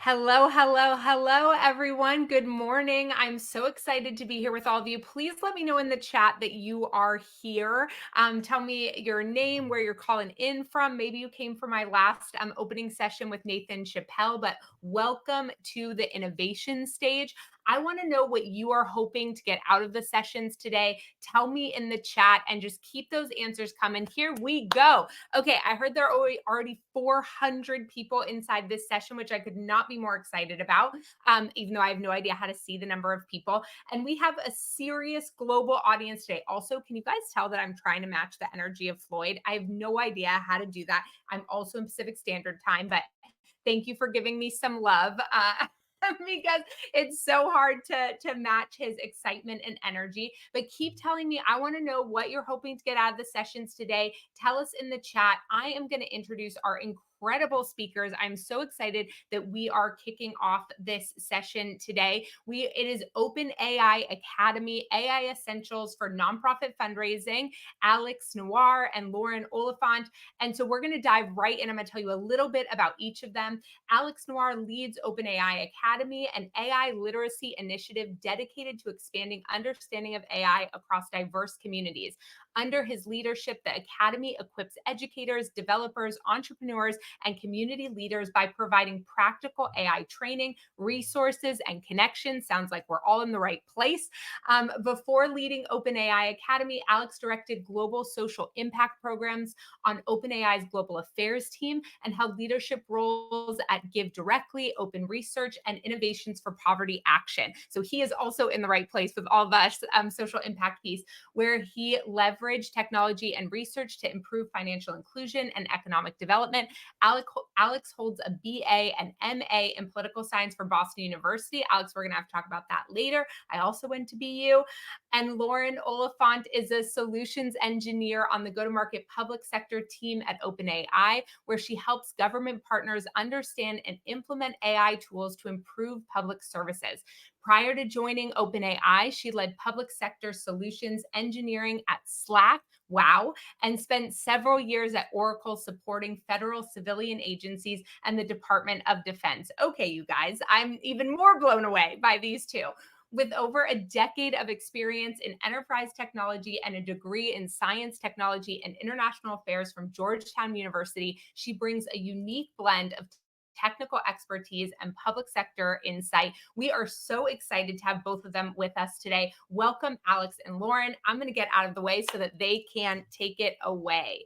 Hello, hello, hello, everyone. Good morning. I'm so excited to be here with all of you. Please let me know in the chat that you are here. Tell me your name, where you're calling in from. Maybe you came for my last opening session with Nathan Chappelle, but welcome to the innovation stage. I want to know what you are hoping to get out of the sessions today. Tell me in the chat and just keep those answers coming. Here we go. Okay, I heard there are already 400 people inside this session, which I could not be more excited about, even though I have no idea how to see the number of people. And we have a serious global audience today. Also, can you guys tell that I'm trying to match the energy of Floyd? I have no idea how to do that. I'm also in Pacific Standard Time, but thank you for giving me some love. Because it's so hard to match his excitement and energy. But keep telling me. I want to know what you're hoping to get out of the sessions today. Tell us in the chat. I am going to introduce our incredible speakers. I'm so excited that we are kicking off this session today. It is OpenAI Academy, AI Essentials for Nonprofit Fundraising, Alex Nawar and Lauren Oliphant. And so we're going to dive right in. I'm going to tell you a little bit about each of them. Alex Nawar leads OpenAI Academy, an AI literacy initiative dedicated to expanding understanding of AI across diverse communities. Under his leadership, the Academy equips educators, developers, entrepreneurs, and community leaders by providing practical AI training, resources, and connections. Sounds like we're all in the right place. Before leading OpenAI Academy, Alex directed global social impact programs on OpenAI's global affairs team and held leadership roles at Give Directly, Open Research, and Innovations for Poverty Action. So he is also in the right place with all of us, social impact piece, where he leveraged technology and research to improve financial inclusion and economic development. Alex holds a BA and MA in political science from Boston University. Alex, we're going to have to talk about that later. I also went to BU. And Lauren Oliphant is a solutions engineer on the go-to-market public sector team at OpenAI, where she helps government partners understand and implement AI tools to improve public services. Prior to joining OpenAI, she led public sector solutions engineering at Slack. Wow. And spent several years at Oracle supporting federal civilian agencies and the Department of Defense. Okay, you guys, I'm even more blown away by these two. With over a decade of experience in enterprise technology and a degree in science, technology, and international affairs from Georgetown University, she brings a unique blend of technical expertise and public sector insight. We are so excited to have both of them with us today. Welcome, Alex and Lauren. I'm going to get out of the way so that they can take it away.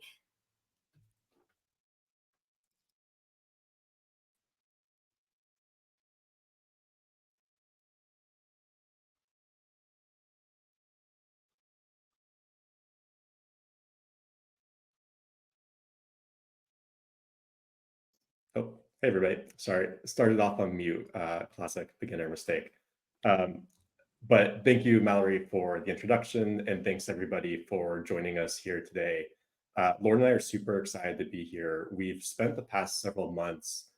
Oh, hey everybody. Sorry, started off on mute. Classic beginner mistake. But thank you, Mallory, for the introduction, and thanks everybody for joining us here today. Lauren and I are super excited to be here. We've spent the past several months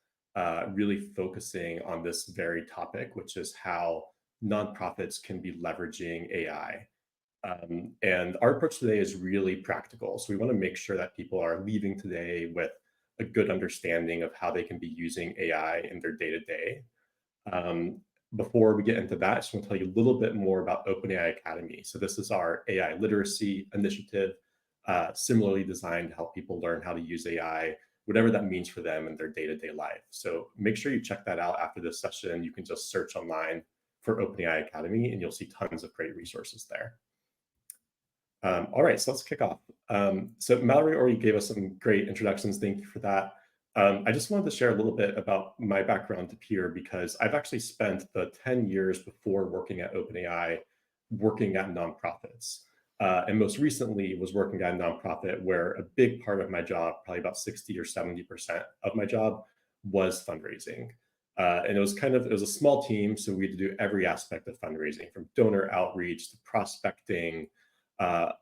really focusing on this very topic, which is how nonprofits can be leveraging AI. And our approach today is really practical. So we want to make sure that people are leaving today with a good understanding of how they can be using AI in their day-to-day. Before we get into that, I just want to tell you a little bit more about OpenAI Academy. So this is our AI literacy initiative, similarly designed to help people learn how to use AI, whatever that means for them in their day-to-day life. So make sure you check that out after this session. You can just search online for OpenAI Academy, and you'll see tons of great resources there. All right, so let's kick off. So Mallory already gave us some great introductions. Thank you for that. I just wanted to share a little bit about my background to Peer because I've actually spent the 10 years before working at OpenAI working at nonprofits. And most recently was working at a nonprofit where a big part of my job, probably about 60 or 70% of my job, was fundraising. And it was a small team, so we had to do every aspect of fundraising, from donor outreach to prospecting,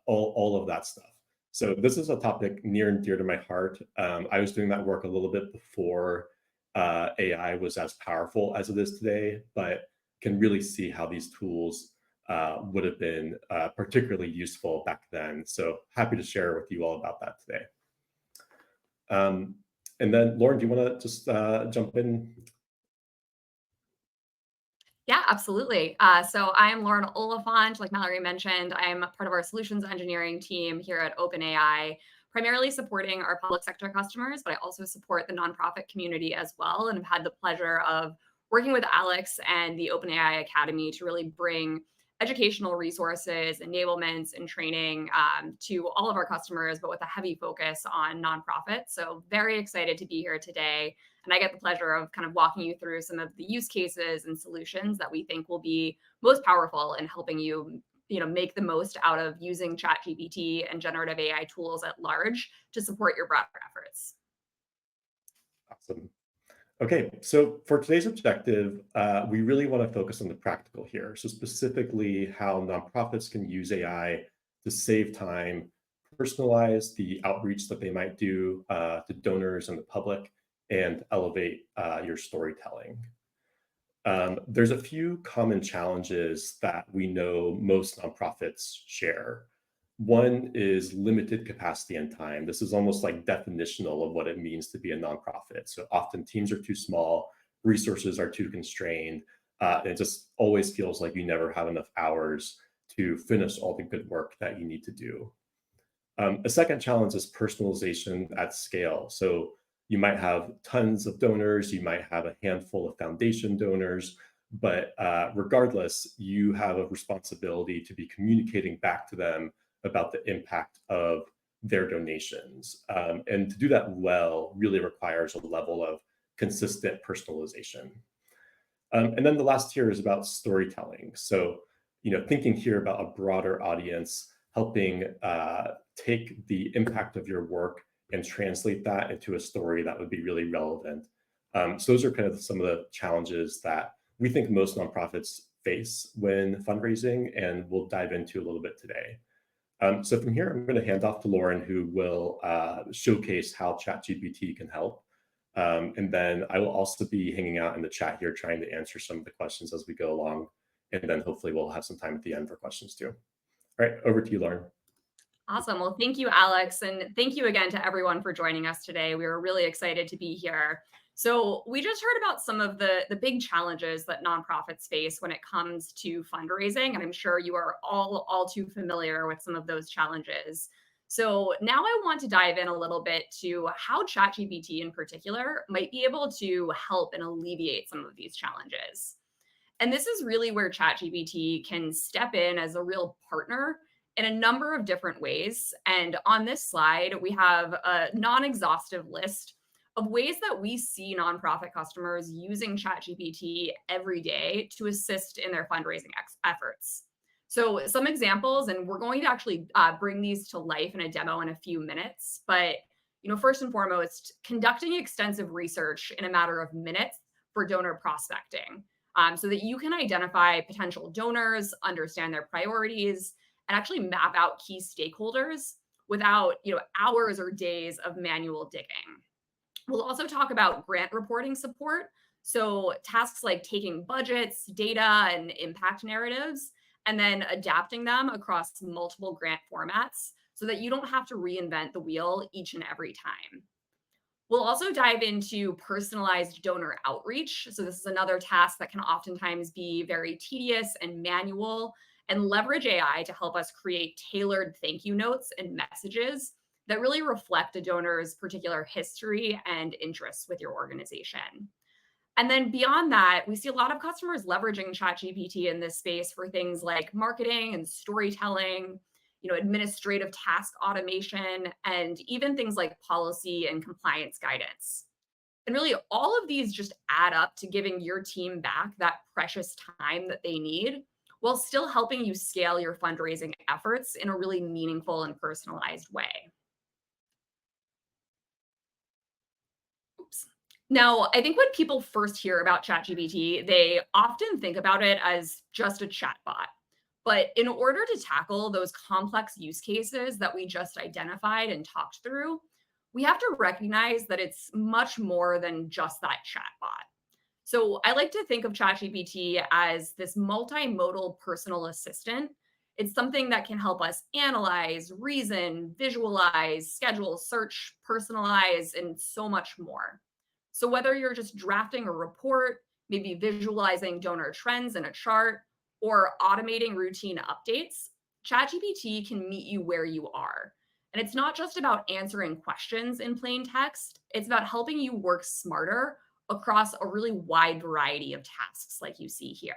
all of that stuff. So this is a topic near and dear to my heart. I was doing that work a little bit before AI was as powerful as it is today, but can really see how these tools would have been particularly useful back then. So happy to share with you all about that today. And then Lauren, do you want to just jump in? Yeah, absolutely. So I am Lauren Oliphant. Like Mallory mentioned, I am part of our solutions engineering team here at OpenAI, primarily supporting our public sector customers, but I also support the nonprofit community as well. And I've had the pleasure of working with Alex and the OpenAI Academy to really bring educational resources, enablements, and training to all of our customers, but with a heavy focus on nonprofits. So very excited to be here today, and I get the pleasure of kind of walking you through some of the use cases and solutions that we think will be most powerful in helping you make the most out of using ChatGPT and generative AI tools at large to support your broader efforts. Awesome. Okay, so for today's objective, we really want to focus on the practical here. So specifically, how nonprofits can use AI to save time, personalize the outreach that they might do to donors and the public, and elevate your storytelling. There's a few common challenges that we know most nonprofits share. One is limited capacity and time. This is almost like definitional of what it means to be a nonprofit. So often teams are too small, resources are too constrained, and it just always feels like you never have enough hours to finish all the good work that you need to do. A second challenge is personalization at scale. So you might have tons of donors, you might have a handful of foundation donors, but regardless, you have a responsibility to be communicating back to them about the impact of their donations. And to do that well really requires a level of consistent personalization. And then the last tier is about storytelling. So, thinking here about a broader audience, helping take the impact of your work and translate that into a story that would be really relevant. So those are kind of some of the challenges that we think most nonprofits face when fundraising, and we'll dive into a little bit today. So from here, I'm going to hand off to Lauren, who will showcase how ChatGPT can help. And then I will also be hanging out in the chat here, trying to answer some of the questions as we go along. And then hopefully we'll have some time at the end for questions too. All right, over to you, Lauren. Awesome. Well, thank you, Alex. And thank you again to everyone for joining us today. We were really excited to be here. So we just heard about some of the big challenges that nonprofits face when it comes to fundraising. And I'm sure you are all too familiar with some of those challenges. So now I want to dive in a little bit to how ChatGPT in particular might be able to help and alleviate some of these challenges. And this is really where ChatGPT can step in as a real partner in a number of different ways. And on this slide, we have a non exhaustive list of ways that we see nonprofit customers using ChatGPT every day to assist in their fundraising efforts. So, some examples, and we're going to actually bring these to life in a demo in a few minutes. But first and foremost, conducting extensive research in a matter of minutes for donor prospecting, so that you can identify potential donors, understand their priorities, and actually map out key stakeholders without hours or days of manual digging. We'll also talk about grant reporting support. So tasks like taking budgets, data, and impact narratives, and then adapting them across multiple grant formats so that you don't have to reinvent the wheel each and every time. We'll also dive into personalized donor outreach. So, this is another task that can oftentimes be very tedious and manual, and leverage AI to help us create tailored thank you notes and messages that really reflect a donor's particular history and interests with your organization. And then beyond that, we see a lot of customers leveraging ChatGPT in this space for things like marketing and storytelling, administrative task automation, and even things like policy and compliance guidance. And really, all of these just add up to giving your team back that precious time that they need while still helping you scale your fundraising efforts in a really meaningful and personalized way. Oops. Now, I think when people first hear about ChatGPT, they often think about it as just a chatbot. But in order to tackle those complex use cases that we just identified and talked through, we have to recognize that it's much more than just that chatbot. So I like to think of ChatGPT as this multimodal personal assistant. It's something that can help us analyze, reason, visualize, schedule, search, personalize, and so much more. So whether you're just drafting a report, maybe visualizing donor trends in a chart, or automating routine updates, ChatGPT can meet you where you are. And it's not just about answering questions in plain text, it's about helping you work smarter across a really wide variety of tasks like you see here.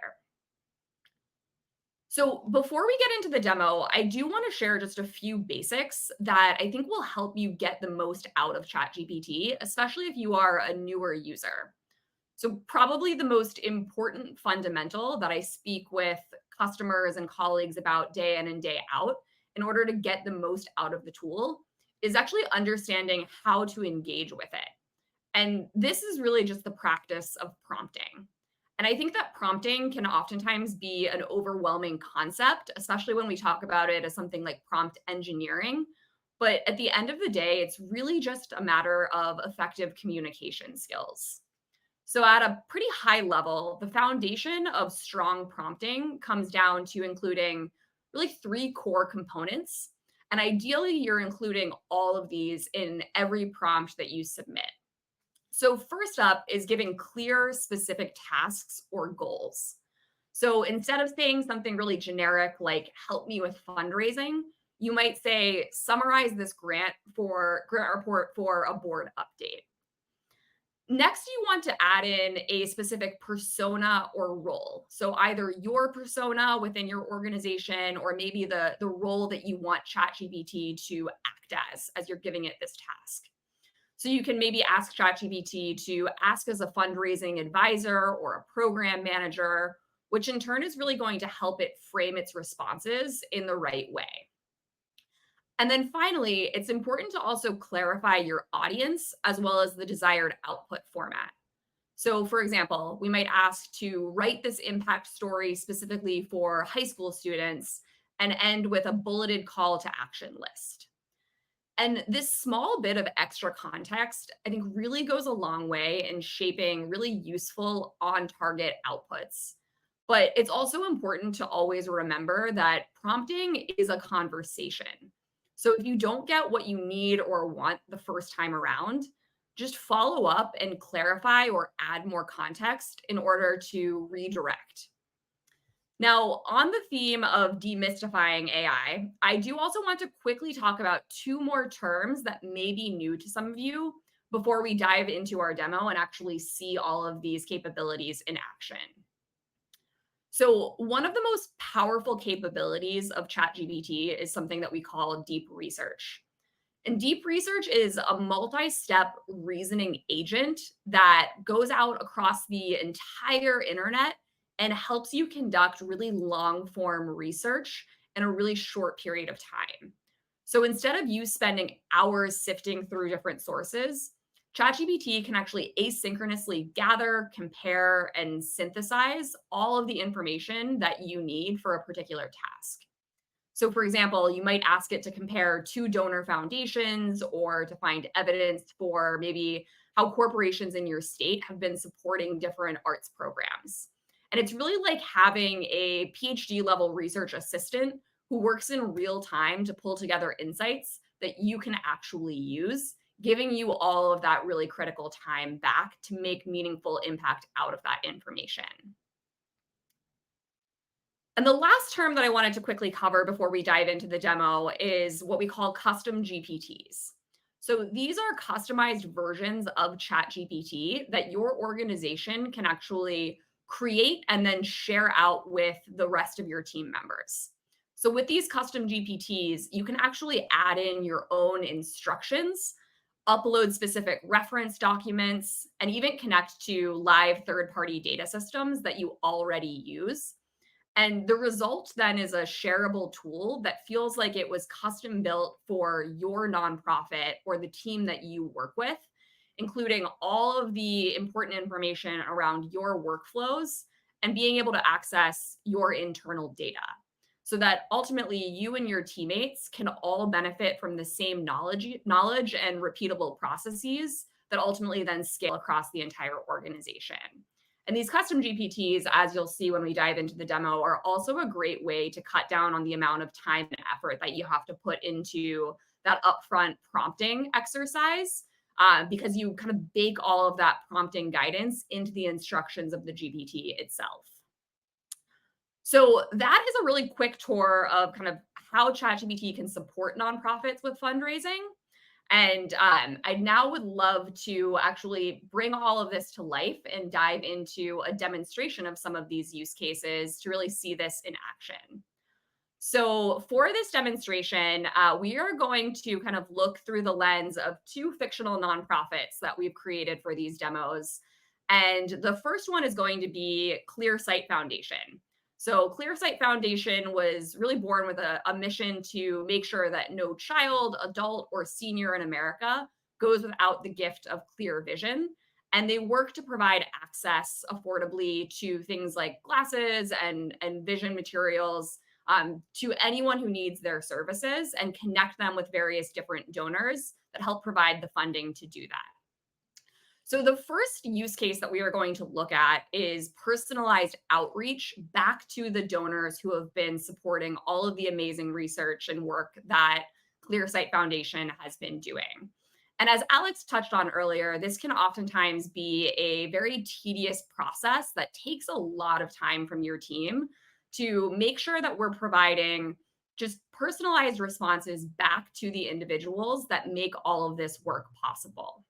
So before we get into the demo, I do want to share just a few basics that I think will help you get the most out of ChatGPT, especially if you are a newer user. So probably the most important fundamental that I speak with customers and colleagues about day in and day out in order to get the most out of the tool is actually understanding how to engage with it. And this is really just the practice of prompting. And I think that prompting can oftentimes be an overwhelming concept, especially when we talk about it as something like prompt engineering. But at the end of the day, it's really just a matter of effective communication skills. So, at a pretty high level, the foundation of strong prompting comes down to including really three core components. And ideally, you're including all of these in every prompt that you submit. So, first up is giving clear, specific tasks or goals. So, instead of saying something really generic like help me with fundraising, you might say summarize this grant report for a board update. Next, you want to add in a specific persona or role. So either your persona within your organization or maybe the role that you want ChatGPT to act as you're giving it this task. So you can maybe ask ChatGPT to ask as a fundraising advisor or a program manager, which in turn is really going to help it frame its responses in the right way. And then finally, it's important to also clarify your audience as well as the desired output format. So, for example, we might ask to write this impact story specifically for high school students and end with a bulleted call to action list. And this small bit of extra context, I think, really goes a long way in shaping really useful on target outputs. But it's also important to always remember that prompting is a conversation. So if you don't get what you need or want the first time around, just follow up and clarify or add more context in order to redirect. Now, on the theme of demystifying AI, I do also want to quickly talk about two more terms that may be new to some of you before we dive into our demo and actually see all of these capabilities in action. So, one of the most powerful capabilities of ChatGPT is something that we call deep research. And deep research is a multi step reasoning agent that goes out across the entire internet and helps you conduct really long form research in a really short period of time. So instead of you spending hours sifting through different sources, ChatGPT can actually asynchronously gather, compare, and synthesize all of the information that you need for a particular task. So, for example, you might ask it to compare two donor foundations or to find evidence for maybe how corporations in your state have been supporting different arts programs. And it's really like having a PhD level research assistant who works in real time to pull together insights that you can actually use, giving you all of that really critical time back to make meaningful impact out of that information. And the last term that I wanted to quickly cover before we dive into the demo is what we call custom GPTs. So these are customized versions of ChatGPT that your organization can actually create and then share out with the rest of your team members. So with these custom GPTs, you can actually add in your own instructions, upload specific reference documents, and even connect to live third-party data systems that you already use. And the result then is a shareable tool that feels like it was custom built for your nonprofit or the team that you work with, including all of the important information around your workflows and being able to access your internal data so that ultimately you and your teammates can all benefit from the same knowledge and repeatable processes that ultimately then scale across the entire organization. And these custom GPTs, as you'll see when we dive into the demo, are also a great way to cut down on the amount of time and effort that you have to put into that upfront prompting exercise, because you kind of bake all of that prompting guidance into the instructions of the GPT itself. So that is a really quick tour of kind of how ChatGPT can support nonprofits with fundraising. And I now would love to actually bring all of this to life and dive into a demonstration of some of these use cases to really see this in action. So for this demonstration, we are going to kind of look through the lens of two fictional nonprofits that we've created for these demos. And the first one is going to be ClearSight Foundation. So ClearSight Foundation was really born with a mission to make sure that no child, adult, or senior in America goes without the gift of clear vision. And they work to provide access affordably to things like glasses and vision materials to anyone who needs their services, and connect them with various different donors that help provide the funding to do that. So the first use case that we are going to look at is personalized outreach back to the donors who have been supporting all of the amazing research and work that ClearSight Foundation has been doing. And as Alex touched on earlier, this can oftentimes be a very tedious process that takes a lot of time from your team to make sure that we're providing just personalized responses back to the individuals that make all of this work possible.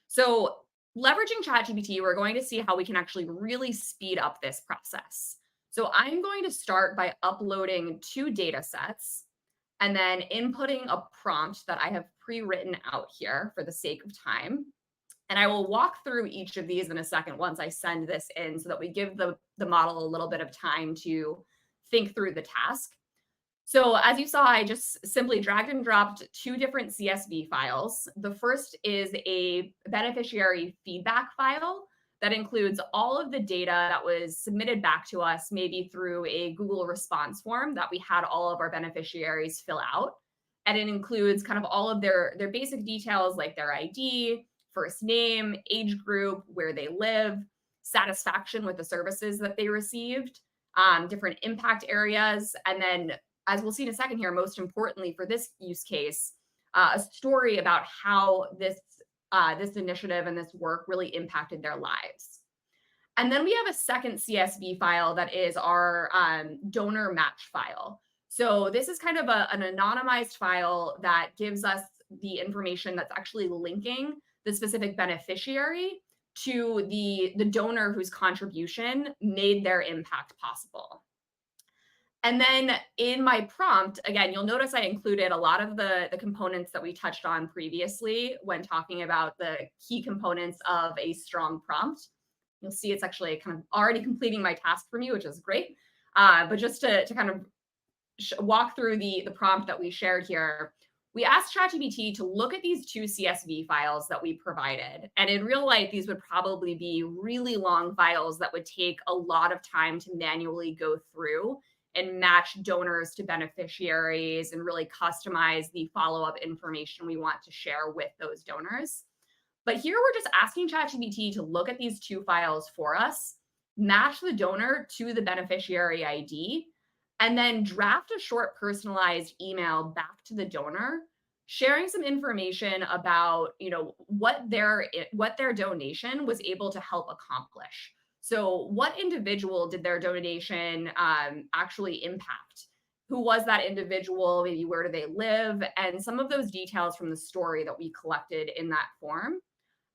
So leveraging ChatGPT, we're going to see how we can actually really speed up this process. So I'm going to start by uploading 2 data sets and then inputting a prompt that I have pre-written out here for the sake of time. And I will walk through each of these in a second once I send this in, so that we give the model a little bit of time to think through the task. So as you saw, I just simply dragged and dropped 2 different CSV files. The first is a beneficiary feedback file that includes all of the data that was submitted back to us, maybe through a Google response form that we had all of our beneficiaries fill out. And it includes kind of all of their basic details, like their ID, first name, age group, where they live, satisfaction with the services that they received, different impact areas, and then, as we'll see in a second here, most importantly for this use case, a story about how this initiative and this work really impacted their lives. And then we have a second CSV file that is our donor match file. So this is kind of an anonymized file that gives us the information that's actually linking the specific beneficiary to the donor whose contribution made their impact possible. And then in my prompt, again, you'll notice I included a lot of the components that we touched on previously when talking about the key components of a strong prompt. You'll see it's actually kind of already completing my task for me, which is great. But just to kind of walk through the prompt that we shared here, we asked ChatGPT to look at these 2 CSV files that we provided. And in real life, these would probably be really long files that would take a lot of time to manually go through and match donors to beneficiaries and really customize the follow-up information we want to share with those donors. But here we're just asking ChatGPT to look at these 2 files for us, match the donor to the beneficiary ID, and then draft a short personalized email back to the donor, sharing some information about, what their donation was able to help accomplish. So what individual did their donation actually impact? Who was that individual? Maybe where do they live? And some of those details from the story that we collected in that form.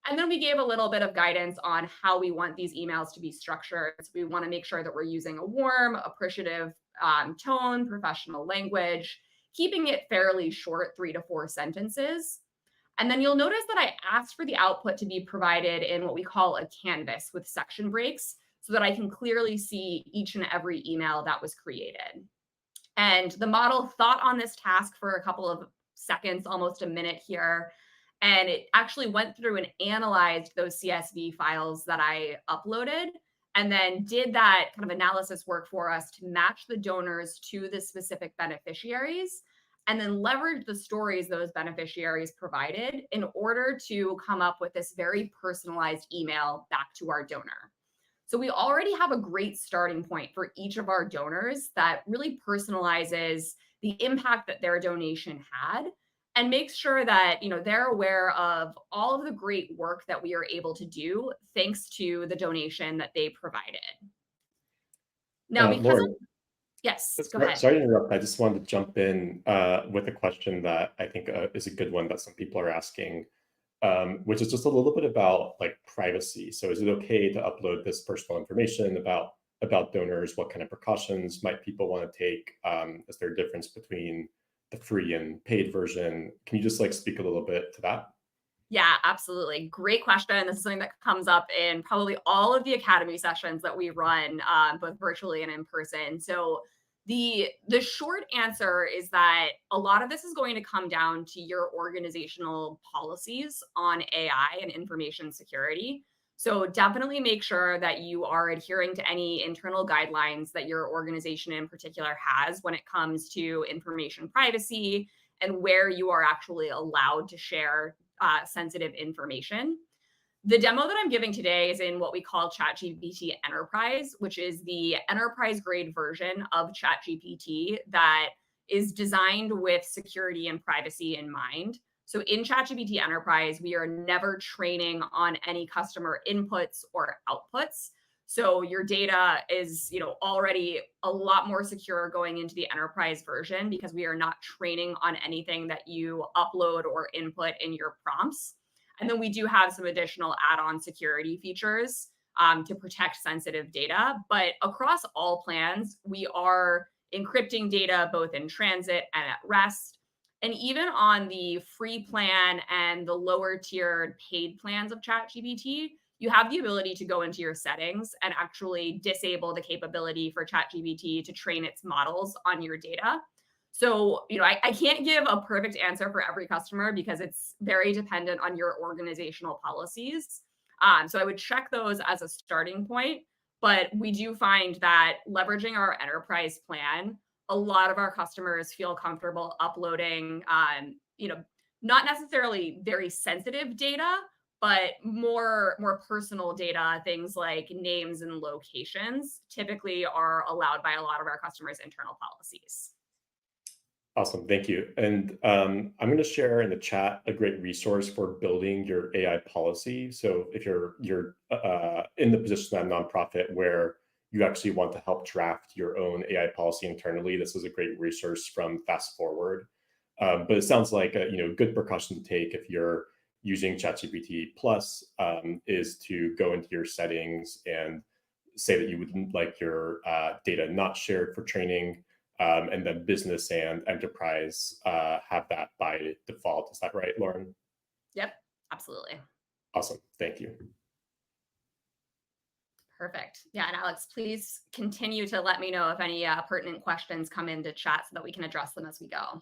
And then we gave a little bit of guidance on how we want these emails to be structured. So we want to make sure that we're using a warm, appreciative tone, professional language, keeping it fairly short, 3 to 4 sentences. And then you'll notice that I asked for the output to be provided in what we call a canvas with section breaks, so that I can clearly see each and every email that was created. And the model thought on this task for a couple of seconds, almost a minute here. And it actually went through and analyzed those CSV files that I uploaded, and then did that kind of analysis work for us to match the donors to the specific beneficiaries, and then leverage the stories those beneficiaries provided in order to come up with this very personalized email back to our donor. So we already have a great starting point for each of our donors that really personalizes the impact that their donation had, and make sure that they're aware of all of the great work that we are able to do thanks to the donation that they provided. Now, because Lauren, yes, go ahead. sorry to interrupt. I just wanted to jump in with a question that I think is a good one that some people are asking, which is just a little bit about like privacy. So is it okay to upload this personal information about donors? What kind of precautions might people want to take? Is there a difference between the free and paid version? Can you just like speak a little bit to that? Yeah, absolutely. Great question. This is something that comes up in probably all of the Academy sessions that we run, both virtually and in person. So the short answer is that a lot of this is going to come down to your organizational policies on AI and information security. So definitely make sure that you are adhering to any internal guidelines that your organization in particular has when it comes to information privacy and where you are actually allowed to share sensitive information. The demo that I'm giving today is in what we call ChatGPT Enterprise, which is the enterprise grade version of ChatGPT that is designed with security and privacy in mind. So in ChatGPT Enterprise, we are never training on any customer inputs or outputs. So your data is, already a lot more secure going into the enterprise version because we are not training on anything that you upload or input in your prompts. And then we do have some additional add-on security features to protect sensitive data. But across all plans, we are encrypting data both in transit and at rest. And even on the free plan and the lower tiered paid plans of ChatGPT, you have the ability to go into your settings and actually disable the capability for ChatGPT to train its models on your data. So, I can't give a perfect answer for every customer because it's very dependent on your organizational policies. So I would check those as a starting point. But we do find that leveraging our enterprise plan, a lot of our customers feel comfortable uploading, not necessarily very sensitive data, but more personal data, things like names and locations typically are allowed by a lot of our customers' internal policies. Awesome, thank you. And I'm going to share in the chat a great resource for building your AI policy. So if you're in the position at a nonprofit where you actually want to help draft your own AI policy internally, this is a great resource from Fast Forward. But it sounds like a good precaution to take if you're using ChatGPT Plus is to go into your settings and say that you would like your data not shared for training. And then business and enterprise have that by default. Is that right, Lauren? Yep, absolutely. Awesome. Thank you. Perfect. Yeah, and Alex, please continue to let me know if any pertinent questions come into chat so that we can address them as we go.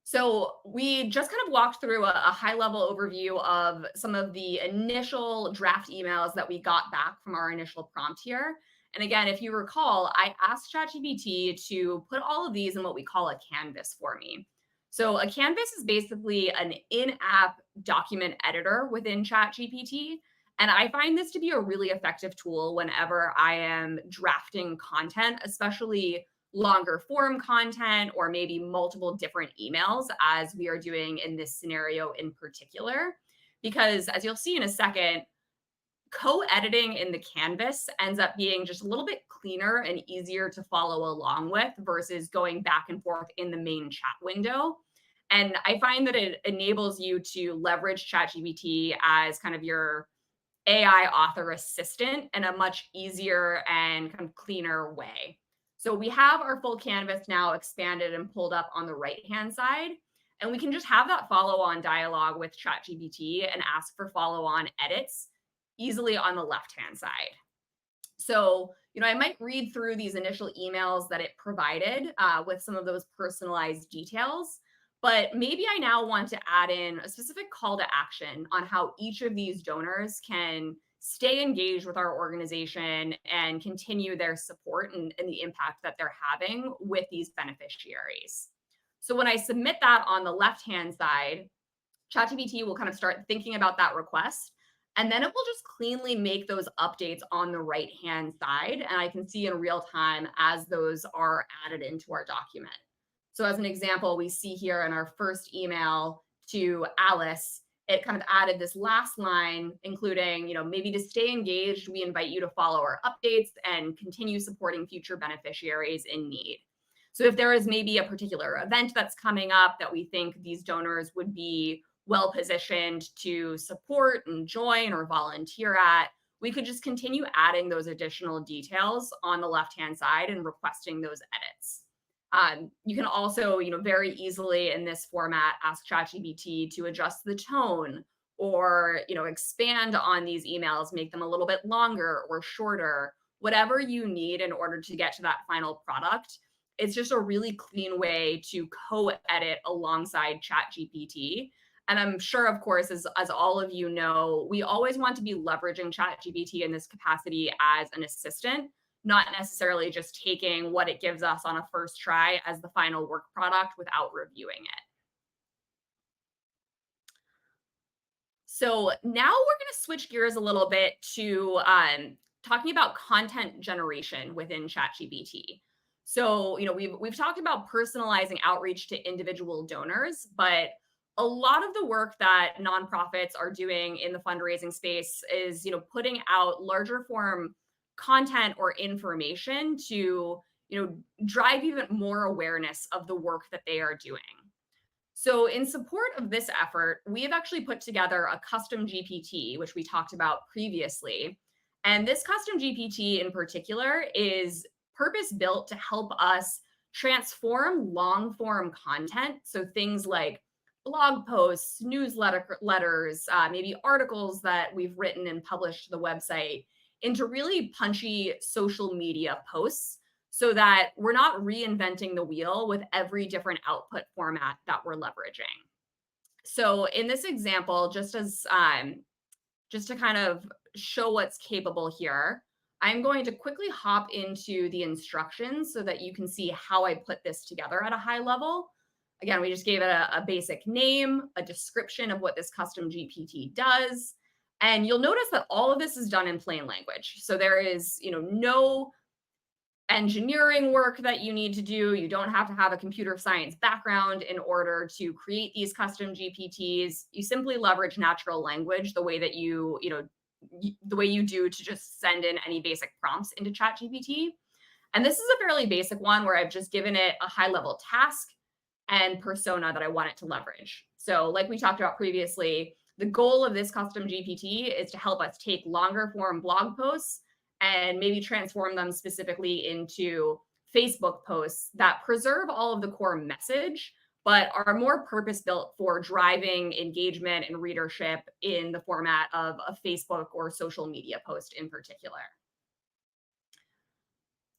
So we just kind of walked through a high-level overview of some of the initial draft emails that we got back from our initial prompt here. And again, if you recall, I asked ChatGPT to put all of these in what we call a canvas for me. So a canvas is basically an in-app document editor within ChatGPT. And I find this to be a really effective tool whenever I am drafting content, especially longer form content or maybe multiple different emails, as we are doing in this scenario in particular. Because as you'll see in a second, co-editing in the canvas ends up being just a little bit cleaner and easier to follow along with versus going back and forth in the main chat window. And I find that it enables you to leverage ChatGPT as kind of your AI author assistant in a much easier and kind of cleaner way. So we have our full canvas now expanded and pulled up on the right-hand side. And we can just have that follow-on dialogue with ChatGPT and ask for follow-on edits easily on the left-hand side. So, I might read through these initial emails that it provided with some of those personalized details, but maybe I now want to add in a specific call to action on how each of these donors can stay engaged with our organization and continue their support and the impact that they're having with these beneficiaries. So when I submit that on the left-hand side, ChatGPT will kind of start thinking about that request. And then it will just cleanly make those updates on the right-hand side. And I can see in real time as those are added into our document. So as an example, we see here in our first email to Alice, it kind of added this last line, including, maybe to stay engaged, we invite you to follow our updates and continue supporting future beneficiaries in need. So if there is maybe a particular event that's coming up that we think these donors would be well positioned to support and join or volunteer at, we could just continue adding those additional details on the left-hand side and requesting those edits. You can also, very easily in this format ask ChatGPT to adjust the tone or, expand on these emails, make them a little bit longer or shorter, whatever you need in order to get to that final product. It's just a really clean way to co-edit alongside ChatGPT. And I'm sure, of course, as all of you know, we always want to be leveraging ChatGPT in this capacity as an assistant, not necessarily just taking what it gives us on a first try as the final work product without reviewing it. So now we're going to switch gears a little bit to talking about content generation within ChatGPT. So, we've talked about personalizing outreach to individual donors, but a lot of the work that nonprofits are doing in the fundraising space is, putting out larger form content or information to, drive even more awareness of the work that they are doing. So in support of this effort, we have actually put together a custom GPT, which we talked about previously. And this custom GPT in particular is purpose built to help us transform long form content. So things like blog posts, newsletters, maybe articles that we've written and published to the website into really punchy social media posts so that we're not reinventing the wheel with every different output format that we're leveraging. So in this example, just to kind of show what's capable here, I'm going to quickly hop into the instructions so that you can see how I put this together at a high level. Again, we just gave it a basic name, a description of what this custom GPT does. And you'll notice that all of this is done in plain language. So there is, no engineering work that you need to do. You don't have to have a computer science background in order to create these custom GPTs. You simply leverage natural language the way that the way you do to just send in any basic prompts into ChatGPT. And this is a fairly basic one where I've just given it a high level task and persona that I want it to leverage. So like we talked about previously, the goal of this custom GPT is to help us take longer form blog posts and maybe transform them specifically into Facebook posts that preserve all of the core message, but are more purpose-built for driving engagement and readership in the format of a Facebook or social media post in particular.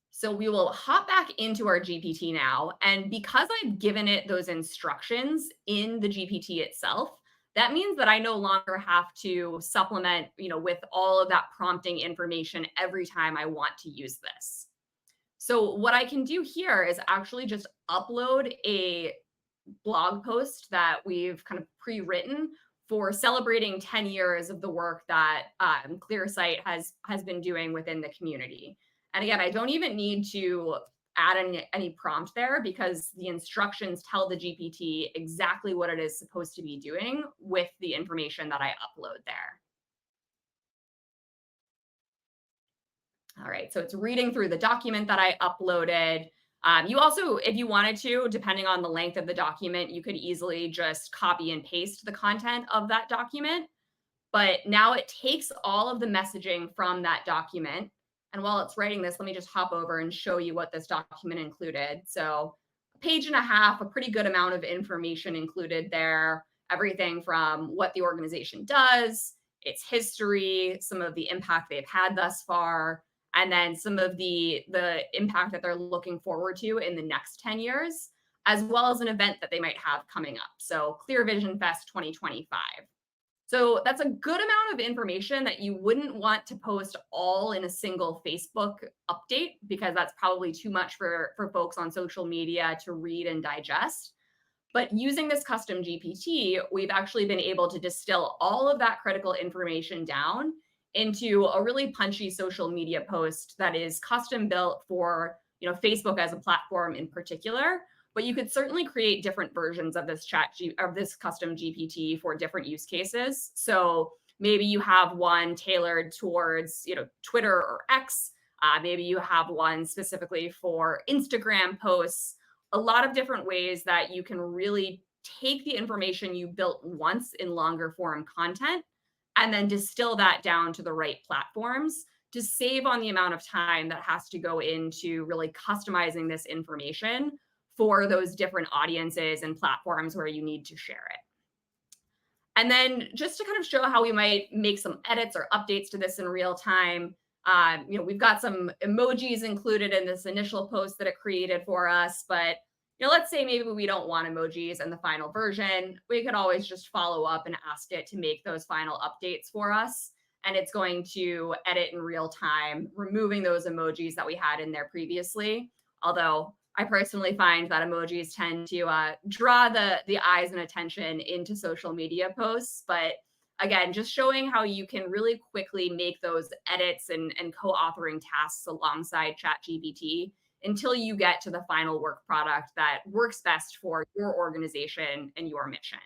So we will hop back into our GPT now. And because I've given it those instructions in the GPT itself, that means that I no longer have to supplement, with all of that prompting information every time I want to use this. So what I can do here is actually just upload a blog post that we've kind of pre-written for celebrating 10 years of the work that ClearSight has been doing within the community. And again, I don't even need to add any prompt there because the instructions tell the GPT exactly what it is supposed to be doing with the information that I upload there. All right, so it's reading through the document that I uploaded. You also, if you wanted to, depending on the length of the document, you could easily just copy and paste the content of that document. But now it takes all of the messaging from that document. And while it's writing this, let me just hop over and show you what this document included. So a page and a half, a pretty good amount of information included there. Everything from what the organization does, its history, some of the impact they've had thus far, and then some of the impact that they're looking forward to in the next 10 years, as well as an event that they might have coming up. So Clear Vision Fest 2025. So that's a good amount of information that you wouldn't want to post all in a single Facebook update because that's probably too much for folks on social media to read and digest. But using this custom GPT, we've actually been able to distill all of that critical information down into a really punchy social media post that is custom built for Facebook as a platform in particular, but you could certainly create different versions of this custom GPT for different use cases. So maybe you have one tailored towards, Twitter or X. Maybe you have one specifically for Instagram posts. A lot of different ways that you can really take the information you built once in longer form content and then distill that down to the right platforms to save on the amount of time that has to go into really customizing this information for those different audiences and platforms where you need to share it. And then just to kind of show how we might make some edits or updates to this in real time, we've got some emojis included in this initial post that it created for us, but let's say maybe we don't want emojis in the final version. We could always just follow up and ask it to make those final updates for us. And it's going to edit in real time, removing those emojis that we had in there previously. Although I personally find that emojis tend to draw the eyes and attention into social media posts. But again, just showing how you can really quickly make those edits and co-authoring tasks alongside ChatGPT until you get to the final work product that works best for your organization and your mission.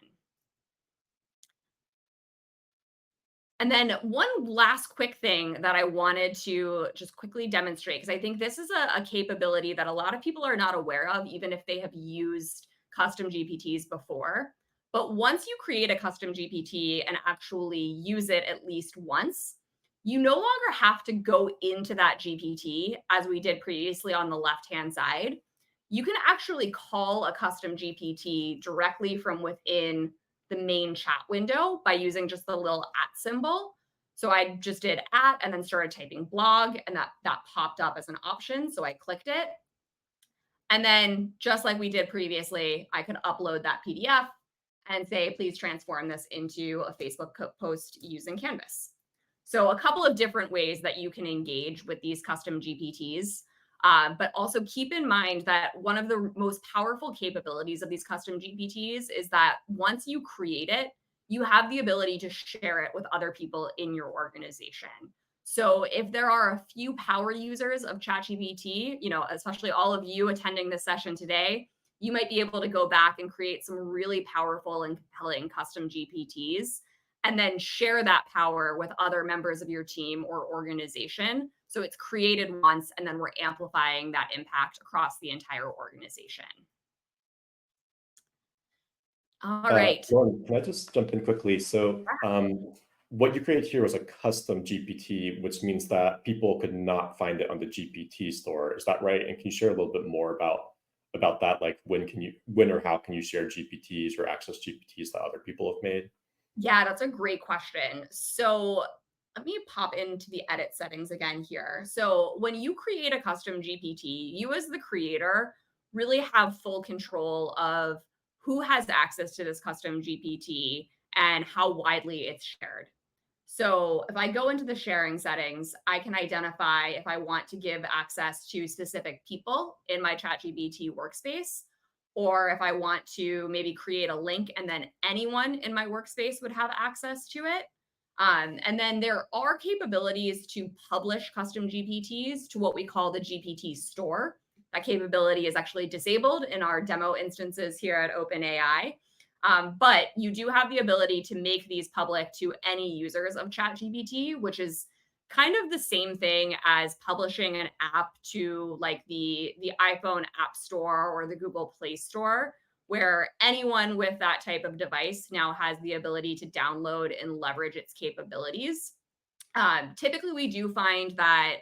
And then one last quick thing that I wanted to just quickly demonstrate, because I think this is a capability that a lot of people are not aware of, even if they have used custom GPTs before. But once you create a custom GPT and actually use it at least once, you no longer have to go into that GPT as we did previously on the left-hand side. You can actually call a custom GPT directly from within the main chat window by using just the little @ symbol. So I just did @ and then started typing blog, and that popped up as an option. So I clicked it. And then just like we did previously, I could upload that PDF and say, please transform this into a Facebook post using Canvas. So a couple of different ways that you can engage with these custom GPTs. But also keep in mind that one of the most powerful capabilities of these custom GPTs is that once you create it, you have the ability to share it with other people in your organization. So if there are a few power users of ChatGPT, especially all of you attending this session today, you might be able to go back and create some really powerful and compelling custom GPTs and then share that power with other members of your team or organization. So it's created once, and then we're amplifying that impact across the entire organization. All right. Lauren, can I just jump in quickly? So what you created here was a custom GPT, which means that people could not find it on the GPT store. Is that right? And can you share a little bit more about that? Like when or how can you share GPTs or access GPTs that other people have made? Yeah, that's a great question. So let me pop into the edit settings again here. So when you create a custom GPT, you as the creator really have full control of who has access to this custom GPT and how widely it's shared. So if I go into the sharing settings, I can identify if I want to give access to specific people in my ChatGPT workspace, or if I want to maybe create a link and then anyone in my workspace would have access to it. And then there are capabilities to publish custom GPTs to what we call the GPT store. That capability is actually disabled in our demo instances here at OpenAI. But you do have the ability to make these public to any users of ChatGPT, which is kind of the same thing as publishing an app to like the iPhone App Store or the Google Play Store, where anyone with that type of device now has the ability to download and leverage its capabilities. Typically, we do find that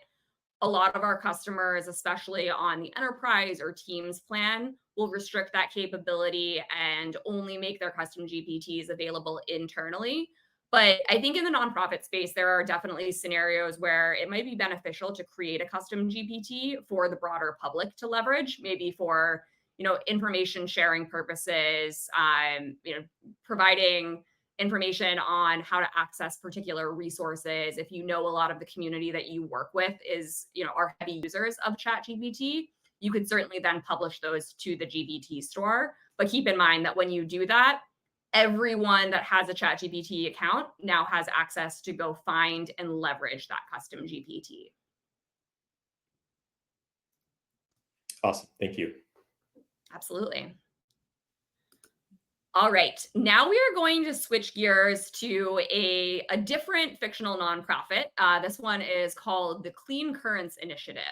a lot of our customers, especially on the enterprise or teams plan, will restrict that capability and only make their custom GPTs available internally. But I think in the nonprofit space, there are definitely scenarios where it might be beneficial to create a custom GPT for the broader public to leverage, maybe for information sharing purposes, providing information on how to access particular resources. If a lot of the community that you work with are heavy users of ChatGPT, you could certainly then publish those to the GPT store. But keep in mind that when you do that, everyone that has a ChatGPT account now has access to go find and leverage that custom GPT. Awesome, thank you. Absolutely. All right, now we are going to switch gears to a different fictional nonprofit. This one is called the Clean Currents Initiative.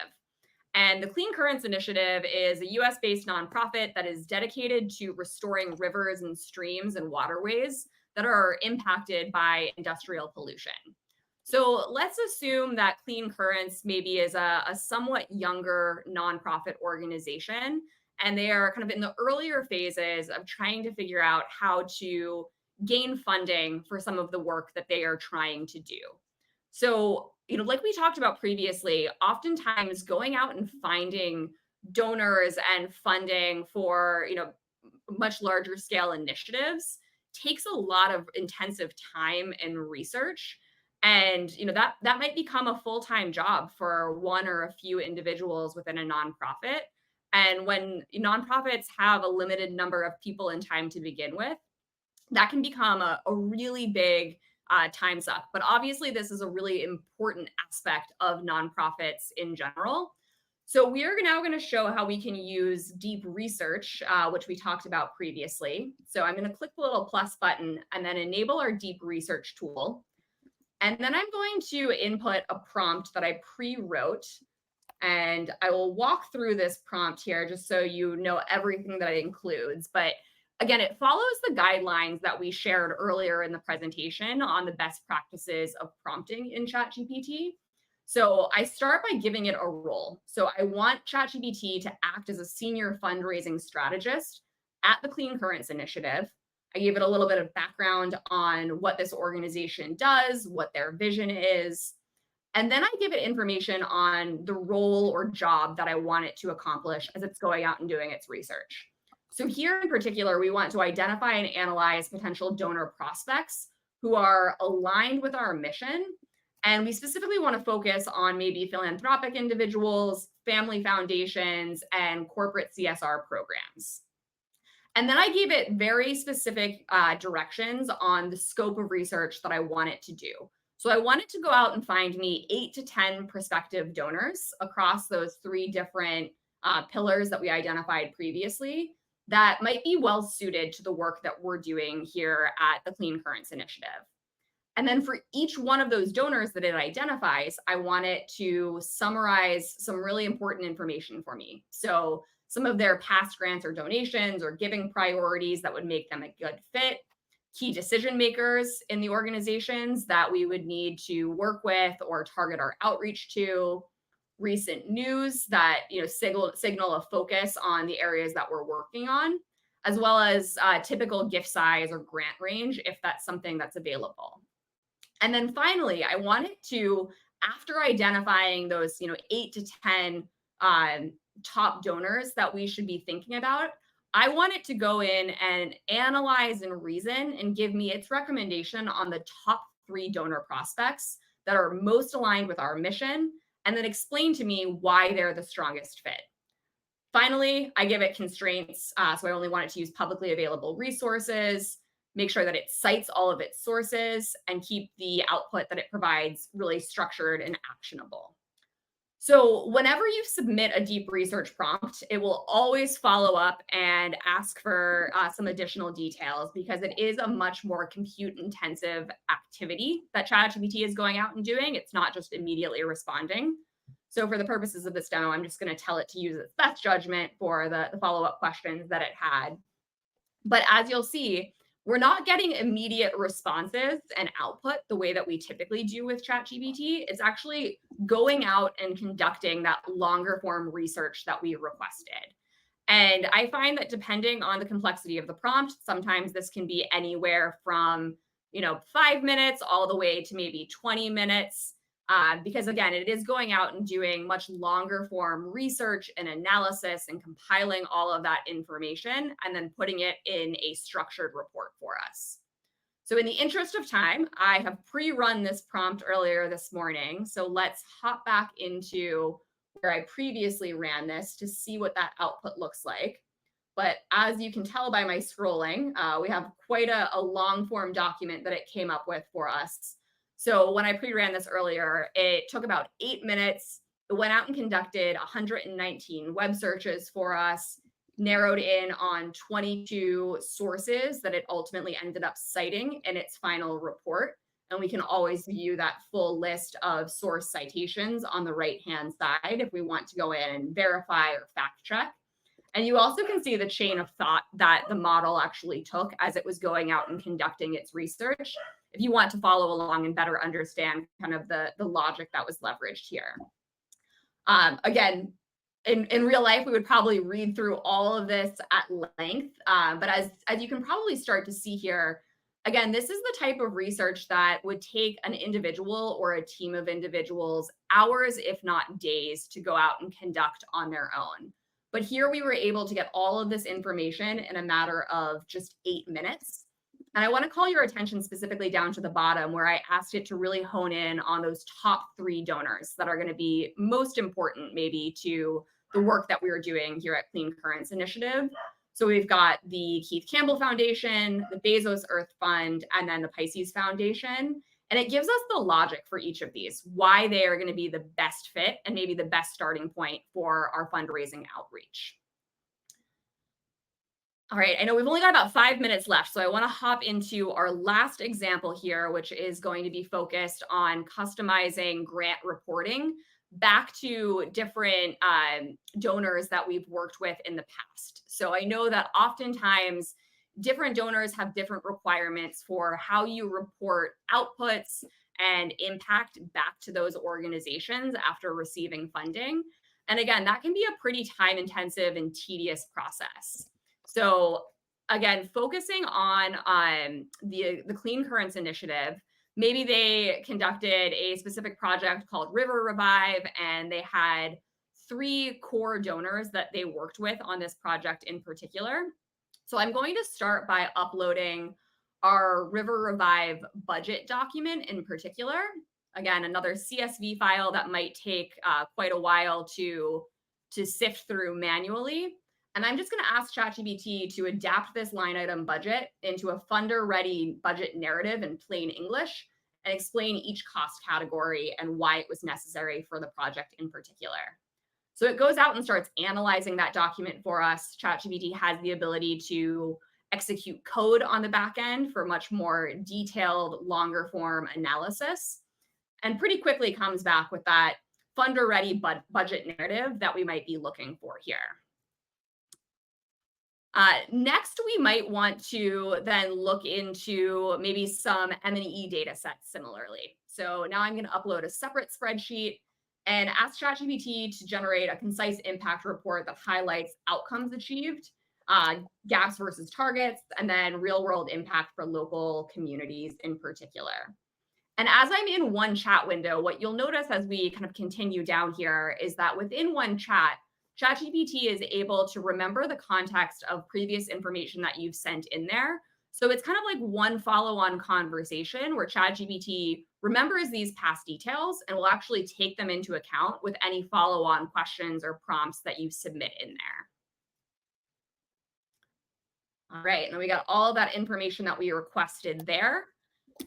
And the Clean Currents Initiative is a US based nonprofit that is dedicated to restoring rivers and streams and waterways that are impacted by industrial pollution. So let's assume that Clean Currents maybe is a somewhat younger nonprofit organization, and they are kind of in the earlier phases of trying to figure out how to gain funding for some of the work that they are trying to do. So, like we talked about previously, oftentimes going out and finding donors and funding for, much larger scale initiatives takes a lot of intensive time and research. And that might become a full-time job for one or a few individuals within a nonprofit. And when nonprofits have a limited number of people and time to begin with, that can become a really big time suck. But obviously, this is a really important aspect of nonprofits in general. So we are now going to show how we can use deep research, which we talked about previously. So I'm going to click the little plus button and then enable our deep research tool. And then I'm going to input a prompt that I pre-wrote. And I will walk through this prompt here just so you know everything that it includes. But again, it follows the guidelines that we shared earlier in the presentation on the best practices of prompting in ChatGPT. So I start by giving it a role. So I want ChatGPT to act as a senior fundraising strategist at the Clean Currents Initiative. I gave it a little bit of background on what this organization does, what their vision is. And then I give it information on the role or job that I want it to accomplish as it's going out and doing its research. So here in particular, we want to identify and analyze potential donor prospects who are aligned with our mission. And we specifically want to focus on maybe philanthropic individuals, family foundations, and corporate CSR programs. And then I gave it very specific directions on the scope of research that I want it to do. So I wanted to go out and find me 8 to 10 prospective donors across those 3 different pillars that we identified previously that might be well suited to the work that we're doing here at the Clean Currents Initiative. And then for each one of those donors that it identifies, I want it to summarize some really important information for me. So some of their past grants or donations or giving priorities that would make them a good fit, key decision makers in the organizations that we would need to work with or target our outreach to, recent news that signal a focus on the areas that we're working on, as well as typical gift size or grant range if that's something that's available. And then finally, I want it to, after identifying those 8 to 10 top donors that we should be thinking about, I want it to go in and analyze and reason and give me its recommendation on the top 3 donor prospects that are most aligned with our mission, and then explain to me why they're the strongest fit. Finally, I give it constraints. So I only want it to use publicly available resources, make sure that it cites all of its sources, and keep the output that it provides really structured and actionable. So whenever you submit a deep research prompt, it will always follow up and ask for some additional details because it is a much more compute intensive activity that ChatGPT is going out and doing. It's not just immediately responding. So for the purposes of this demo, I'm just going to tell it to use its best judgment for the follow-up questions that it had. But as you'll see, we're not getting immediate responses and output the way that we typically do with ChatGPT. It's actually going out and conducting that longer form research that we requested. And I find that depending on the complexity of the prompt, sometimes this can be anywhere from 5 minutes all the way to maybe 20 minutes. Because again, it is going out and doing much longer form research and analysis and compiling all of that information and then putting it in a structured report for us. So in the interest of time, I have pre-run this prompt earlier this morning. So let's hop back into where I previously ran this to see what that output looks like. But as you can tell by my scrolling, we have quite a long form document that it came up with for us. So when I pre-ran this earlier, it took about 8 minutes. It went out and conducted 119 web searches for us, narrowed in on 22 sources that it ultimately ended up citing in its final report. And we can always view that full list of source citations on the right-hand side if we want to go in and verify or fact check. And you also can see the chain of thought that the model actually took as it was going out and conducting its research, if you want to follow along and better understand kind of the logic that was leveraged here. Again, in real life, we would probably read through all of this at length, but as you can probably start to see here, again, this is the type of research that would take an individual or a team of individuals hours, if not days, to go out and conduct on their own. But here we were able to get all of this information in a matter of just 8 minutes. And I want to call your attention specifically down to the bottom where I asked it to really hone in on those top 3 donors that are going to be most important maybe to the work that we are doing here at Clean Currents Initiative. So we've got the Keith Campbell Foundation, the Bezos Earth Fund, and then the Pisces Foundation. And it gives us the logic for each of these, why they are going to be the best fit and maybe the best starting point for our fundraising outreach. All right, I know we've only got about 5 minutes left, so I want to hop into our last example here, which is going to be focused on customizing grant reporting back to different donors that we've worked with in the past. So I know that oftentimes different donors have different requirements for how you report outputs and impact back to those organizations after receiving funding. And again, that can be a pretty time-intensive and tedious process. So again, focusing on the Clean Currents Initiative, maybe they conducted a specific project called River Revive, and they had 3 core donors that they worked with on this project in particular. So I'm going to start by uploading our River Revive budget document in particular. Again, another CSV file that might take quite a while to sift through manually. And I'm just going to ask ChatGPT to adapt this line item budget into a funder-ready budget narrative in plain English and explain each cost category and why it was necessary for the project in particular. So it goes out and starts analyzing that document for us. ChatGPT has the ability to execute code on the back end for much more detailed, longer form analysis, and pretty quickly comes back with that funder-ready budget narrative that we might be looking for here. Next, we might want to then look into maybe some M&E data sets similarly. So now I'm going to upload a separate spreadsheet and ask ChatGPT to generate a concise impact report that highlights outcomes achieved, gaps versus targets, and then real-world impact for local communities in particular. And as I'm in one chat window, what you'll notice as we kind of continue down here is that within one chat, ChatGPT is able to remember the context of previous information that you've sent in there. So it's kind of like one follow-on conversation where ChatGPT remembers these past details and will actually take them into account with any follow-on questions or prompts that you submit in there. All right, and we got all that information that we requested there.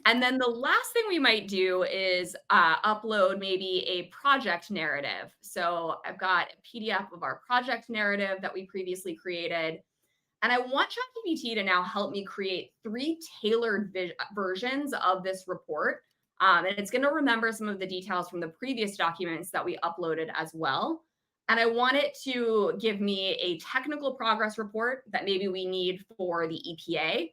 And then the last thing we might do is upload maybe a project narrative. So I've got a PDF of our project narrative that we previously created. And I want ChatGPT to now help me create 3 tailored versions of this report. And it's going to remember some of the details from the previous documents that we uploaded as well. And I want it to give me a technical progress report that maybe we need for the EPA,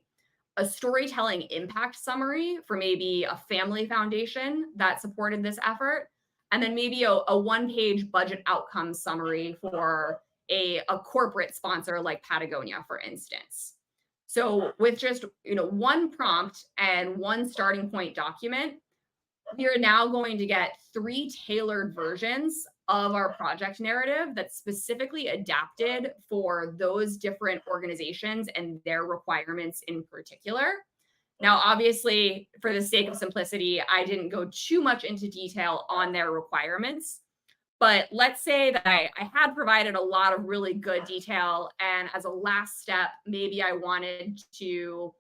a storytelling impact summary for maybe a family foundation that supported this effort, and then maybe a 1-page budget outcome summary for a corporate sponsor like Patagonia, for instance. So with just one prompt and one starting point document, we are now going to get 3 tailored versions of our project narrative that's specifically adapted for those different organizations and their requirements in particular. Now, obviously, for the sake of simplicity, I didn't go too much into detail on their requirements. But let's say that I had provided a lot of really good detail, and as a last step, maybe I wanted to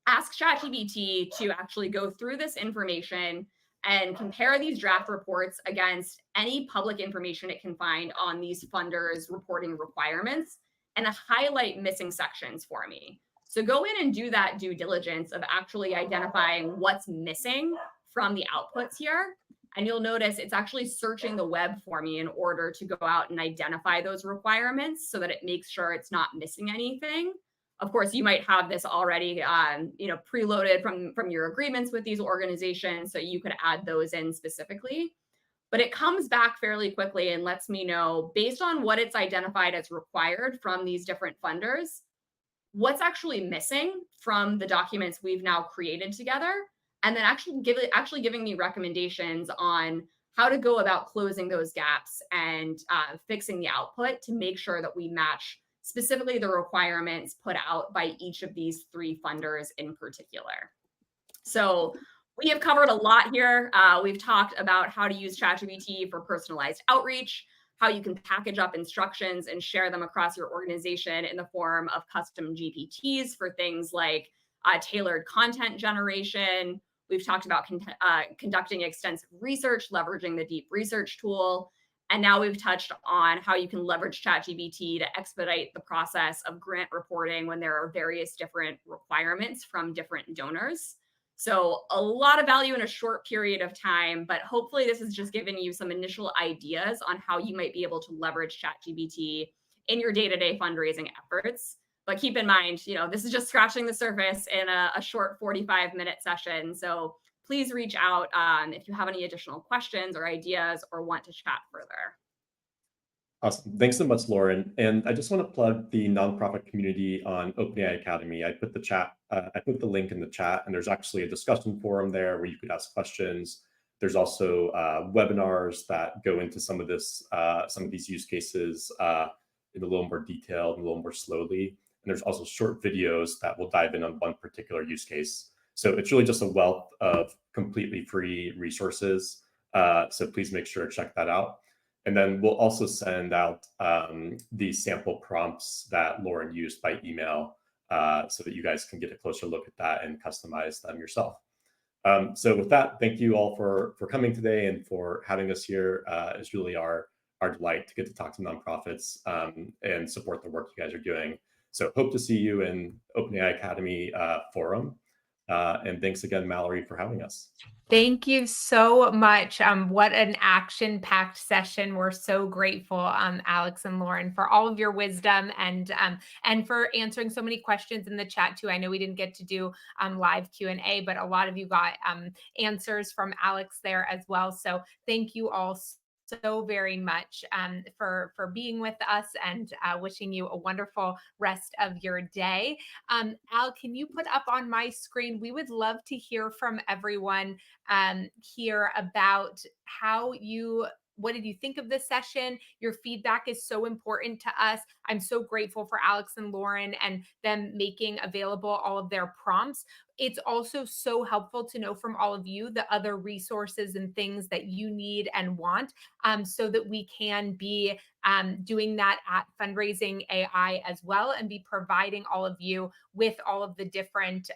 ask ChatGPT to actually go through this information and compare these draft reports against any public information it can find on these funders' reporting requirements and highlight missing sections for me. So go in and do that due diligence of actually identifying what's missing from the outputs here. And you'll notice it's actually searching the web for me in order to go out and identify those requirements so that it makes sure it's not missing anything. Of course, you might have this already, preloaded from your agreements with these organizations, so you could add those in specifically. But it comes back fairly quickly and lets me know, based on what it's identified as required from these different funders, what's actually missing from the documents we've now created together, and then actually giving me recommendations on how to go about closing those gaps and fixing the output to make sure that we match specifically the requirements put out by each of these three funders in particular. So we have covered a lot here. We've talked about how to use ChatGPT for personalized outreach, how you can package up instructions and share them across your organization in the form of custom GPTs for things like tailored content generation. We've talked about conducting extensive research, leveraging the deep research tool. And now we've touched on how you can leverage ChatGPT to expedite the process of grant reporting when there are various different requirements from different donors. So a lot of value in a short period of time, but hopefully this has just given you some initial ideas on how you might be able to leverage ChatGPT in your day-to-day fundraising efforts. But keep in mind, this is just scratching the surface in a short 45-minute session. So please reach out if you have any additional questions or ideas or want to chat further. Awesome. Thanks so much, Lauren. And I just want to plug the nonprofit community on OpenAI Academy. I put the link in the chat, and there's actually a discussion forum there where you could ask questions. There's also webinars that go into some of these use cases in a little more detail and a little more slowly. And there's also short videos that will dive in on one particular use case. So it's really just a wealth of completely free resources. So please make sure to check that out. And then we'll also send out the sample prompts that Lauren used by email so that you guys can get a closer look at that and customize them yourself. So with that, thank you all for coming today and for having us here. It's really our delight to get to talk to nonprofits and support the work you guys are doing. So hope to see you in OpenAI Academy forum. And thanks again, Mallory, for having us. Thank you so much. What an action-packed session. We're so grateful, Alex and Lauren, for all of your wisdom and for answering so many questions in the chat too. I know we didn't get to do live Q&A, but a lot of you got answers from Alex there as well. So thank you all so very much for being with us, and wishing you a wonderful rest of your day. Al, can you put up on my screen? We would love to hear from everyone here about what did you think of this session? Your feedback is so important to us. I'm so grateful for Alex and Lauren and them making available all of their prompts. It's also so helpful to know from all of you the other resources and things that you need and want, so that we can be doing that at Fundraising AI as well, and be providing all of you with all of the different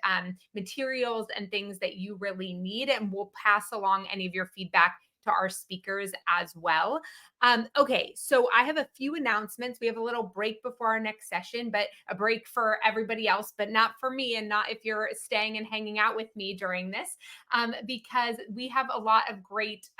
materials and things that you really need. And we'll pass along any of your feedback to our speakers as well. Okay, so I have a few announcements. We have a little break before our next session, but a break for everybody else, but not for me, and not if you're staying and hanging out with me during this, because we have a lot of great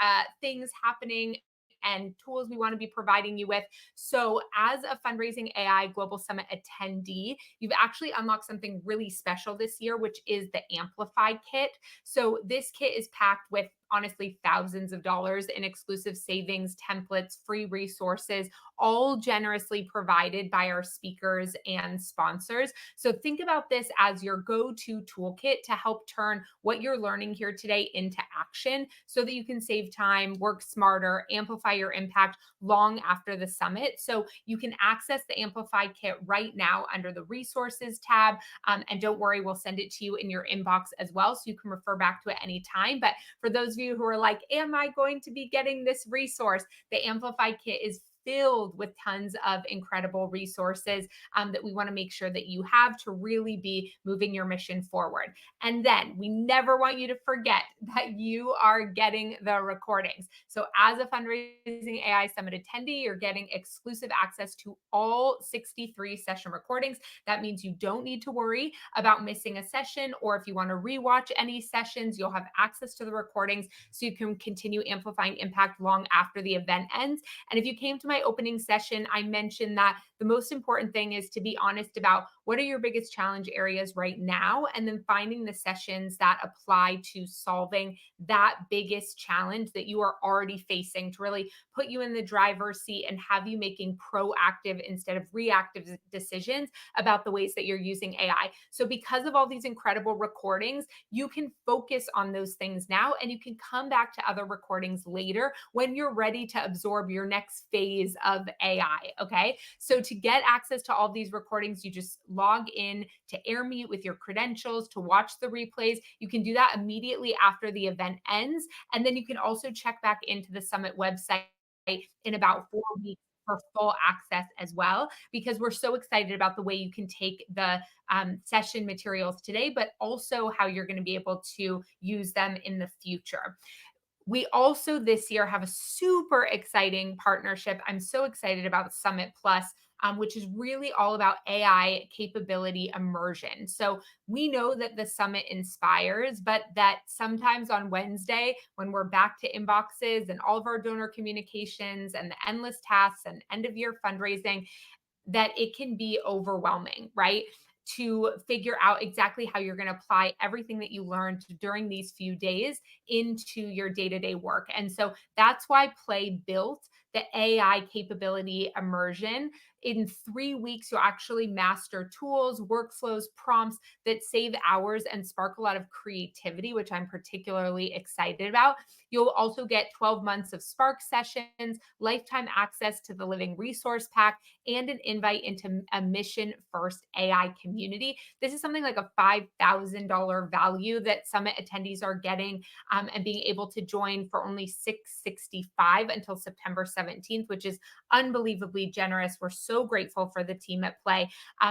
things happening and tools we want to be providing you with. So as a Fundraising AI Global Summit attendee, you've actually unlocked something really special this year, which is the Amplify Kit. So this kit is packed with honestly thousands of dollars in exclusive savings, templates, free resources, all generously provided by our speakers and sponsors. So think about this as your go-to toolkit to help turn what you're learning here today into action, so that you can save time, work smarter, amplify your impact long after the summit. So you can access the Amplify Kit right now under the resources tab. And don't worry, we'll send it to you in your inbox as well, so you can refer back to it anytime. But for those of you who are like, am I going to be getting this resource? The Amplify Kit is filled with tons of incredible resources that we want to make sure that you have to really be moving your mission forward. And then we never want you to forget that you are getting the recordings. So as a Fundraising AI Summit attendee, you're getting exclusive access to all 63 session recordings. That means you don't need to worry about missing a session, or if you want to rewatch any sessions, you'll have access to the recordings so you can continue amplifying impact long after the event ends. And if you came to my opening session, I mentioned that the most important thing is to be honest about what are your biggest challenge areas right now, and then finding the sessions that apply to solving that biggest challenge that you are already facing to really put you in the driver's seat and have you making proactive instead of reactive decisions about the ways that you're using AI. So because of all these incredible recordings, you can focus on those things now, and you can come back to other recordings later when you're ready to absorb your next phase of AI. Okay. So to get access to all these recordings, you just log in to AirMeet with your credentials to watch the replays. You can do that immediately after the event ends. And then you can also check back into the Summit website in about 4 weeks for full access as well, because we're so excited about the way you can take the session materials today, but also how you're going to be able to use them in the future. We also this year have a super exciting partnership. I'm so excited about Summit Plus, which is really all about AI capability immersion. So we know that the summit inspires, but that sometimes on Wednesday, when we're back to inboxes and all of our donor communications and the endless tasks and end of year fundraising, that it can be overwhelming, right? To figure out exactly how you're going to apply everything that you learned during these few days into your day-to-day work. And so that's why Play built the AI capability immersion. In 3 weeks, you'll actually master tools, workflows, prompts that save hours and spark a lot of creativity, which I'm particularly excited about. You'll also get 12 months of Spark sessions, lifetime access to the Living Resource Pack, and an invite into a mission first AI community. This is something like a $5,000 value that Summit attendees are getting, and being able to join for only $665 until September 17th, which is unbelievably generous. We're so grateful for the team at Play.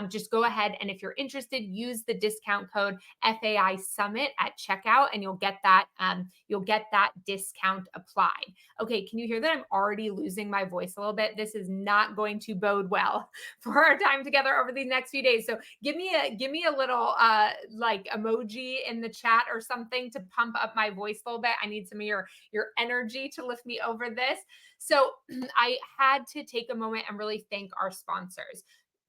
Just go ahead, and if you're interested, use the discount code FAI Summit at checkout, and you'll get that discount applied. Okay, can you hear that I'm already losing my voice a little bit? This is not going to bode well for our time together over these next few days. So give me a little like emoji in the chat or something to pump up my voice a little bit. I need some of your energy to lift me over this. So I had to take a moment and really thank our sponsors.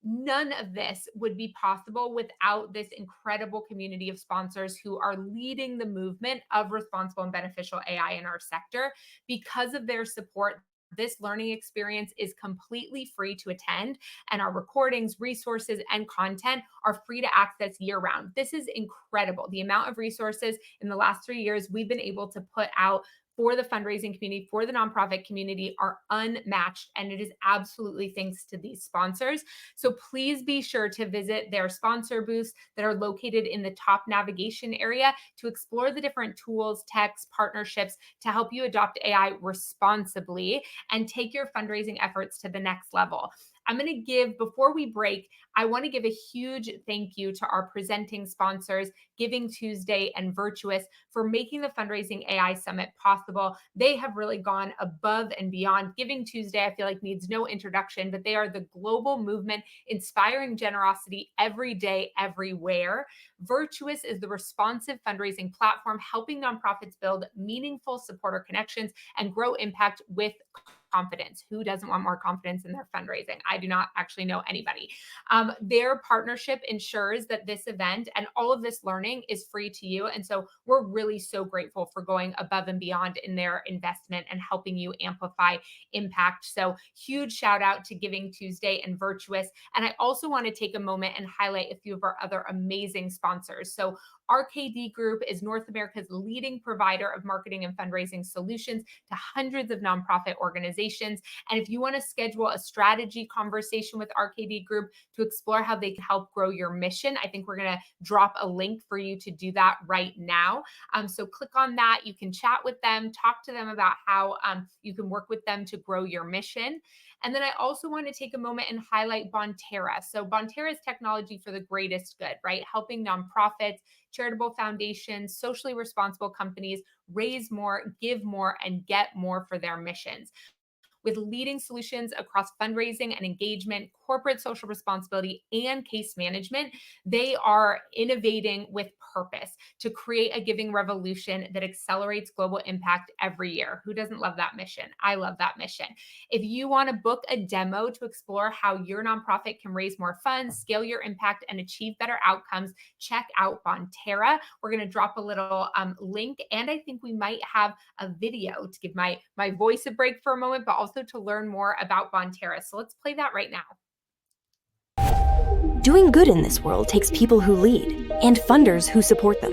None of this would be possible without this incredible community of sponsors who are leading the movement of responsible and beneficial AI in our sector. Because of their support, this learning experience is completely free to attend, and our recordings, resources, and content are free to access year round. This is incredible. The amount of resources in the last 3 years we've been able to put out for the fundraising community, for the nonprofit community, are unmatched. And it is absolutely thanks to these sponsors. So please be sure to visit their sponsor booths that are located in the top navigation area to explore the different tools, techs, partnerships to help you adopt AI responsibly and take your fundraising efforts to the next level. I'm going to give, before we break, I want to give a huge thank you to our presenting sponsors, Giving Tuesday and Virtuous, for making the Fundraising AI Summit possible. They have really gone above and beyond. Giving Tuesday, I feel like, needs no introduction, but they are the global movement inspiring generosity every day, everywhere. Virtuous is the responsive fundraising platform helping nonprofits build meaningful supporter connections and grow impact with confidence. Who doesn't want more confidence in their fundraising? I do not actually know anybody. Their partnership ensures that this event and all of this learning is free to you. And so we're really so grateful for going above and beyond in their investment and helping you amplify impact. So huge shout out to Giving Tuesday and Virtuous. And I also want to take a moment and highlight a few of our other amazing sponsors. So RKD Group is North America's leading provider of marketing and fundraising solutions to hundreds of nonprofit organizations. And if you want to schedule a strategy conversation with RKD Group to explore how they can help grow your mission, I think we're going to drop a link for you to do that right now. So click on that. You can chat with them, talk to them about how you can work with them to grow your mission. And then I also want to take a moment and highlight Bonterra. So Bonterra is technology for the greatest good, right? Helping nonprofits, charitable foundations, socially responsible companies raise more, give more, and get more for their missions with leading solutions across fundraising and engagement, corporate social responsibility, and case management. They are innovating with purpose to create a giving revolution that accelerates global impact every year. Who doesn't love that mission? I love that mission. If you want to book a demo to explore how your nonprofit can raise more funds, scale your impact, and achieve better outcomes, check out Bonterra. We're going to drop a little link, and I think we might have a video to give my voice a break for a moment, but also to learn more about Bonterra. So let's play that right now. Doing good in this world takes people who lead and funders who support them.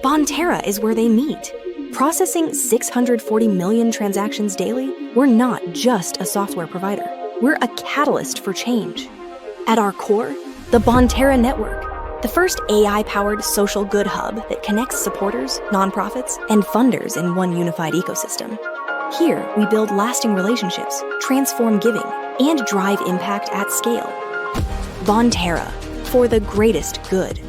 Bonterra is where they meet. Processing 640 million transactions daily, we're not just a software provider. We're a catalyst for change. At our core, the Bonterra Network, the first AI-powered social good hub that connects supporters, nonprofits, and funders in one unified ecosystem. Here, we build lasting relationships, transform giving, and drive impact at scale. Bonterra, for the greatest good.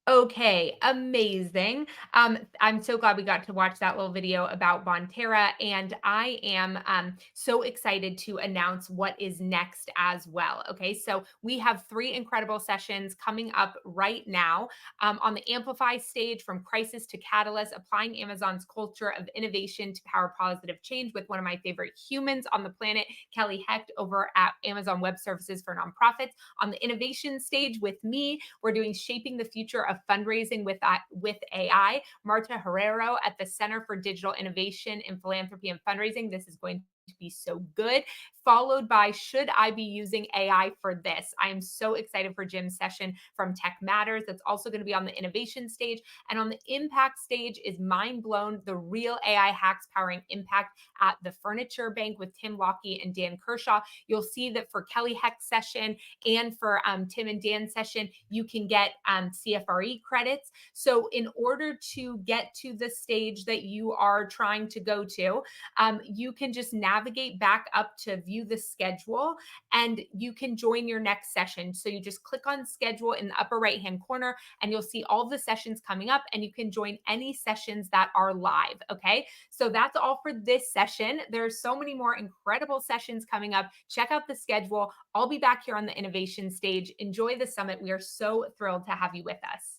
Okay, amazing. I'm so glad we got to watch that little video about Bonterra, and I am so excited to announce what is next as well. Okay, so we have 3 incredible sessions coming up right now on the Amplify stage, from crisis to catalyst, applying Amazon's culture of innovation to power positive change with one of my favorite humans on the planet, Kelly Hecht, over at Amazon Web Services for Nonprofits. On the innovation stage with me, we're doing shaping the future of fundraising with AI. Marta Herrero at the Center for Digital Innovation in Philanthropy and Fundraising. This is going to be so good. Followed by, should I be using AI for this? I am so excited for Jim's session from Tech Matters. That's also going to be on the innovation stage. And on the impact stage is Mind Blown, the real AI hacks powering impact at the Furniture Bank with Tim Lockey and Dan Kershaw. You'll see that for Kelly Hecht's session and for Tim and Dan's session, you can get CFRE credits. So in order to get to the stage that you are trying to go to, you can just navigate back up to view the schedule, and you can join your next session. So you just click on schedule in the upper right hand corner, and you'll see all the sessions coming up, and you can join any sessions that are live. Okay, so that's all for this session. There's so many more incredible sessions coming up. Check out the schedule. I'll be back here on the innovation stage. Enjoy the summit. We are so thrilled to have you with us.